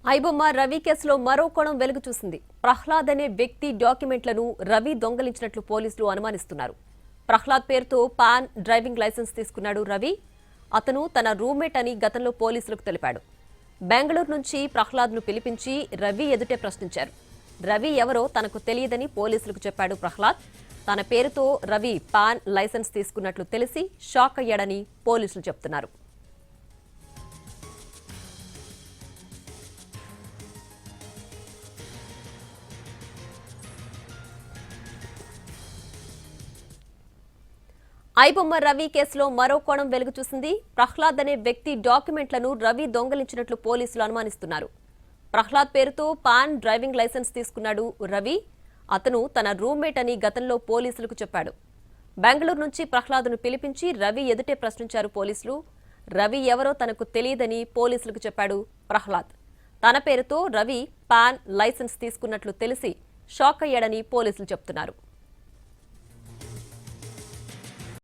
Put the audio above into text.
ఐబొమ్మ రవి కేసులో మరో కోణం వెలుగు చూసింది. ప్రహ్లాద్ అనే వ్యక్తి డాక్యుమెంట్లను రవి దొంగలించినట్లు పోలీసులు అనుమానిస్తున్నారు. ప్రహ్లాద్ పేరుతో పాన్ డ్రైవింగ్ లైసెన్స్ తీసుకున్నాడు రవి. అతను తన రూమ్మేట్ అని గతంలో పోలీసులకు తెలిపాడు. బెంగళూరు నుంచి ప్రహ్లాద్ను పిలిపించి రవి ఎదుటే ప్రశ్నించారు. రవి ఎవరో తనకు తెలియదని పోలీసులకు చెప్పాడు ప్రహ్లాద్. తన పేరుతో రవి పాన్ లైసెన్స్ తీసుకున్నట్లు తెలిసి షాక్ అయ్యాడని పోలీసులు చెబుతున్నారు. ఐబొమ్మ రవి కేసులో మరో కోణం వెలుగు చూసింది. ప్రహ్లాద్ అనే వ్యక్తి డాక్యుమెంట్లను రవి దొంగలించినట్లు పోలీసులు అనుమానిస్తున్నారు. ప్రహ్లాద్ పేరుతో పాన్ డ్రైవింగ్ లైసెన్స్ తీసుకున్నాడు రవి. అతను తన రూమ్మేట్ అని గతంలో పోలీసులకు చెప్పాడు. బెంగళూరు నుంచి ప్రహ్లాద్ను పిలిపించి రవి ఎదుటే ప్రశ్నించారు పోలీసులు. రవి ఎవరో తనకు తెలియదని పోలీసులకు చెప్పాడు ప్రహ్లాద్. తన పేరుతో రవి పాన్ లైసెన్స్ తీసుకున్నట్లు తెలిసి షాక్ అయ్యాడని పోలీసులు చెబుతున్నారు.